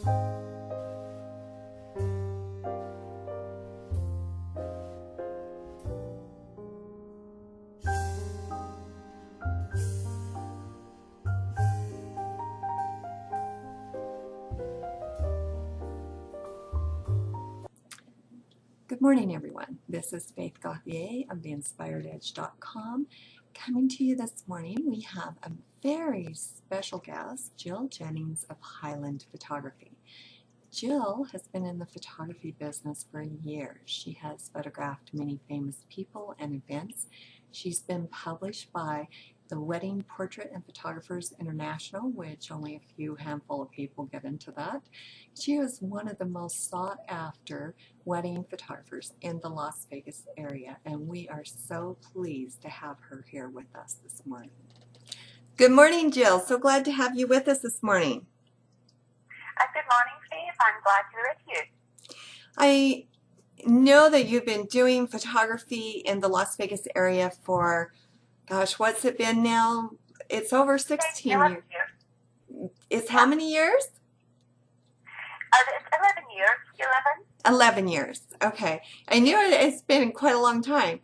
Good morning, everyone. This is Faith Gauthier of theinspirededge.com. Coming to you this morning, we have a very special guest, Jill Jennings of Highland Photography. Jill has been in the photography business for years. She has photographed many famous people and events. She's been published by the Wedding Portrait and Photographers International, which only a handful of people get into that. She is one of the most sought after wedding photographers in the Las Vegas area, and we are so pleased to have her here with us this morning. Good morning, Jill. So glad to have you with us this morning. Good morning, Steve. I'm glad to be with you. I know that you've been doing photography in the Las Vegas area for, gosh, what's it been now? It's over 16 years. It's how many years? It's 11 years. 11? 11 years. Okay. I knew it's been quite a long time.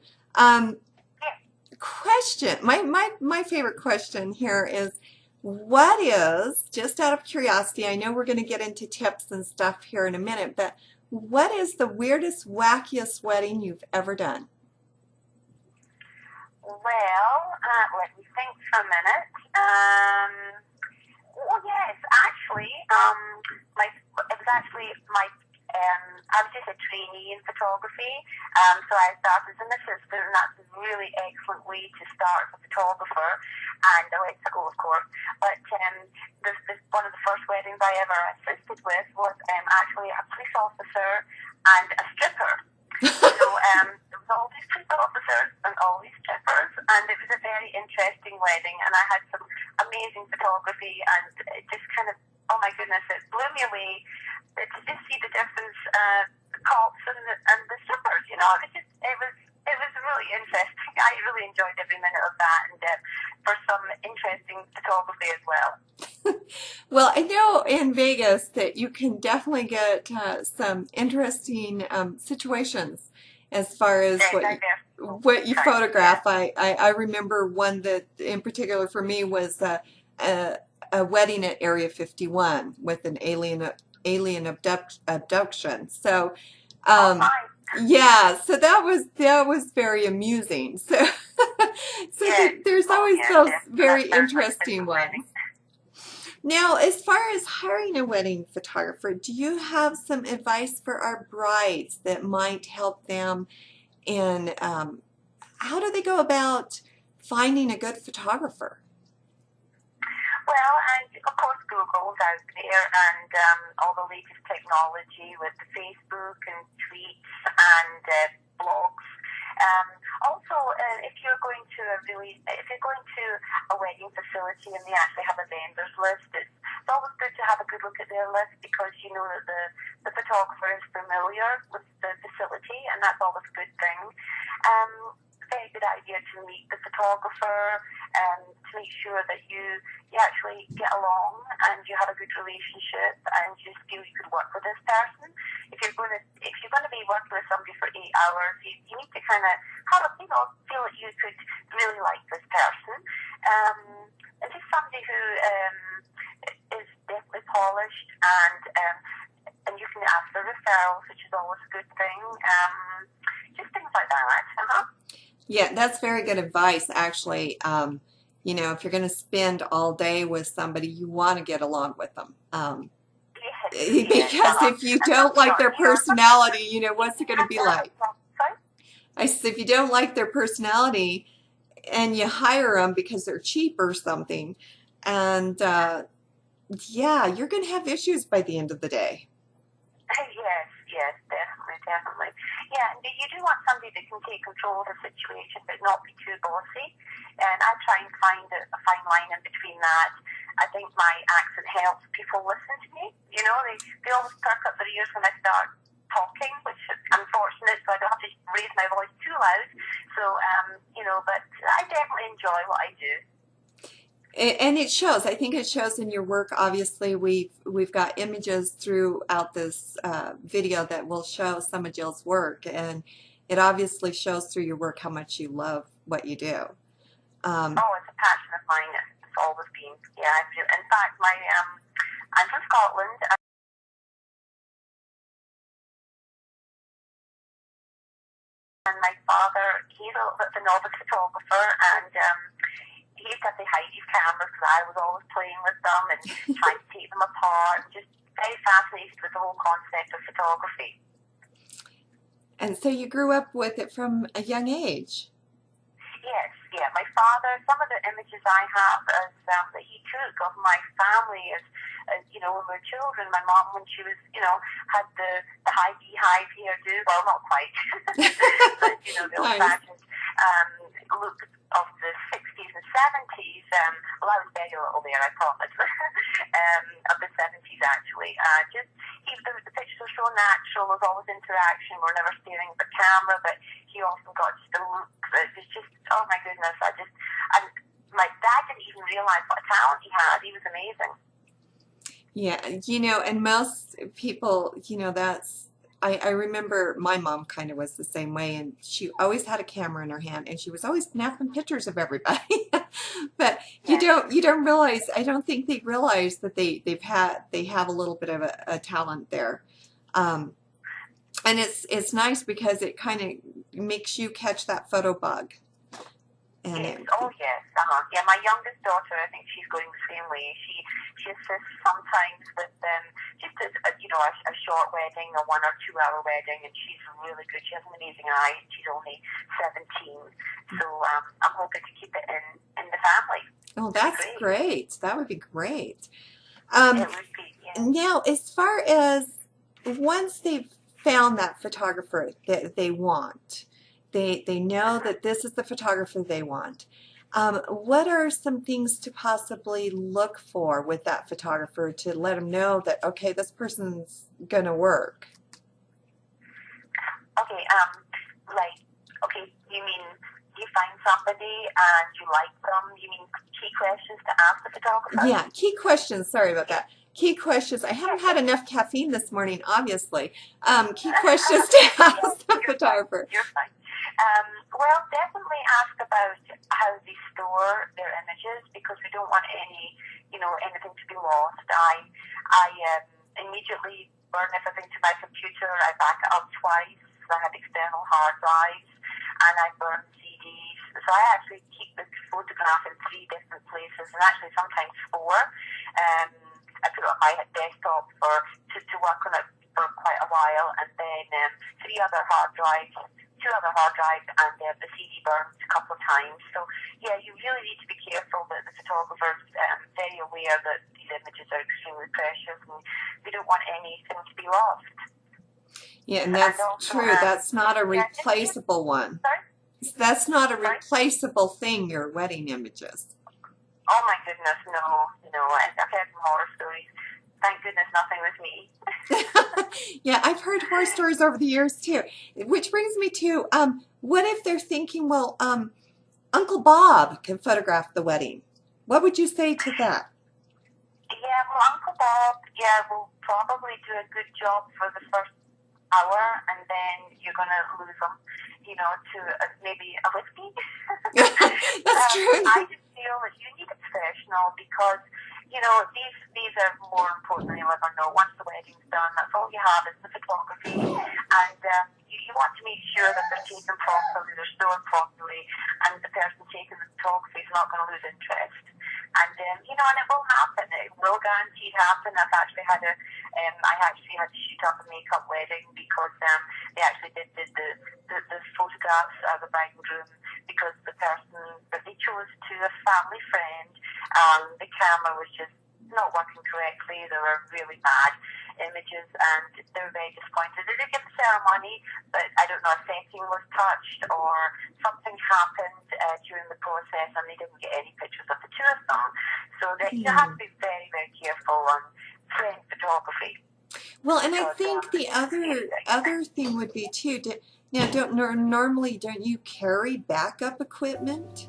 Question. My favorite question here is, what is, just out of curiosity, I know we're going to get into tips and stuff here in a minute, but what is the weirdest, wackiest wedding you've ever done? Well, let me think for a minute. Well, yes, actually, I was just a trainee in photography, so I started as an assistant, and that's a really excellent way to start as a photographer, and I went to school, of course, but one of the first weddings I ever assisted with was actually a police officer and a stripper. So there was all these police officers and all these strippers, and it was a very interesting wedding, and I had some amazing photography, and it just kind of, oh my goodness, it blew me away to just see the difference, the cops and the strippers, you know, it was really interesting. I really enjoyed every minute of that, and for some interesting photography as well. Well, I know in Vegas that you can definitely get some interesting situations as far as what you photograph. I remember one that in particular for me was a wedding at Area 51 with an alien abduction. So yeah, so that was very amusing. So there's always those very interesting ones. Now, as far as hiring a wedding photographer, do you have some advice for our brides that might help them in how do they go about finding a good photographer? Well, and of course Google's out there, and all the latest technology with the Facebook and tweets and blogs. Also, if you're going to a wedding facility and they actually have a vendors list, it's always good to have a good look at their list, because you know that the photographer is familiar with the facility, and that's always a good thing. Very good idea to meet the photographer and to make sure that you actually get along and you have a good relationship and you feel you could work with this person. If you're going to be working with somebody for 8 hours, you need to kind of have feel that you could really like this person. And just somebody who is definitely polished, and you can ask for referrals, which is always a good thing. Just things like that. Yeah, that's very good advice, actually. You know, if you're going to spend all day with somebody, you want to get along with them. Because if you don't like their personality, you know, what's it going to be like? I said, if you don't like their personality and you hire them because they're cheap or something, and yeah, you're going to have issues by the end of the day. Yes, definitely. Yeah, and you do want somebody that can take control of the situation but not be too bossy. And I try and find a fine line in between that. I think my accent helps people listen to me. You know, they always perk up their ears when I start talking, which is unfortunate, so I don't have to raise my voice too loud. So, you know, but I definitely enjoy what I do. And it shows. I think it shows in your work. Obviously, we've got images throughout this video that will show some of Jill's work, and it obviously shows through your work how much you love what you do. Oh, it's a passion of mine. It's always been. Yeah, I do. In fact, I'm from Scotland. And my father, he's a novice photographer, and he used to have to hide his cameras because I was always playing with them and trying to take them apart. Just very fascinated with the whole concept of photography. And so you grew up with it from a young age. Yes, yeah. My father, some of the images I have is, that he took of my family as when we were children. My mom, when she was, had the high beehive hairdo. Well, not quite, but the old-fashioned look of the 60s and 70s. Well, I was very little there, I promise. Of the 70s, actually. Just even the pictures are so natural. There's always interaction. We're never staring at the camera, but he often got just a look that was just, oh my goodness, and my dad didn't even realize what a talent he had. He was amazing. Yeah, and most people, I remember my mom kind of was the same way, and she always had a camera in her hand, and she was always snapping pictures of everybody. But you don't realize, I don't think they realize that they have a little bit of a talent there. And it's nice because it kind of makes you catch that photo bug. And yes. Oh yes. Yeah, my youngest daughter, I think she's going the same way. She assists sometimes with just a short wedding, a 1 or 2 hour wedding, and she's really good. She has an amazing eye. She's only 17, so I'm hoping to keep it in the family. Oh, that's great. That would be great. It would be. Yeah. Now, as far as once they've found that photographer that they want, they know that this is the photographer they want. What are some things to possibly look for with that photographer to let them know that, okay, this person's going to work? Okay, you mean you find somebody and you like them? You mean key questions to ask the photographer? Yeah, key questions. Sorry about that. Key questions. I haven't had enough caffeine this morning, obviously. Key questions to ask the photographer. You're fine. Well, definitely ask about how they store their images, because we don't want anything to be lost. I immediately burn everything to my computer. I back it up twice. I have external hard drives, and I burn CDs. So I actually keep the photograph in 3 different places, and actually sometimes 4. I put it on my desktop to work on it for quite a while, and then 2 other hard drives, and the CD burns a couple of times. So yeah, you really need to be careful that the photographer's very aware that these images are extremely precious, and we don't want anything to be lost. Yeah, and that's true. That's not a replaceable one. Sorry? That's not a replaceable thing, your wedding images. Oh my goodness, no. I've heard some horror stories. Thank goodness nothing with me. Yeah, I've heard horror stories over the years too. Which brings me to, what if they're thinking, well, Uncle Bob can photograph the wedding? What would you say to that? Yeah, well, Uncle Bob, will probably do a good job for the first hour, and then you're going to lose them, to maybe a whiskey. That's true. I just feel that you need a professional, because these are more important than you'll ever know. Once the wedding's done, that's all you have is the photography, and you want to make sure that they're taken properly, they're stored properly, and the person taking the photography is not going to lose interest. And and it will happen. It will guaranteed happen. I actually had to shoot up a makeup wedding, because they actually did the photographs of the bride and groom, because the person that they chose to a family friend, the camera was just not working correctly. There were really bad images, and they were very disappointed. They did get the ceremony, but I don't know, a setting was touched or something happened during the process, and they didn't get any pictures of the 2 of them. So that you have to be very, very careful on friend photography. Well, and I think the other thing would be too. Now, don't you carry backup equipment?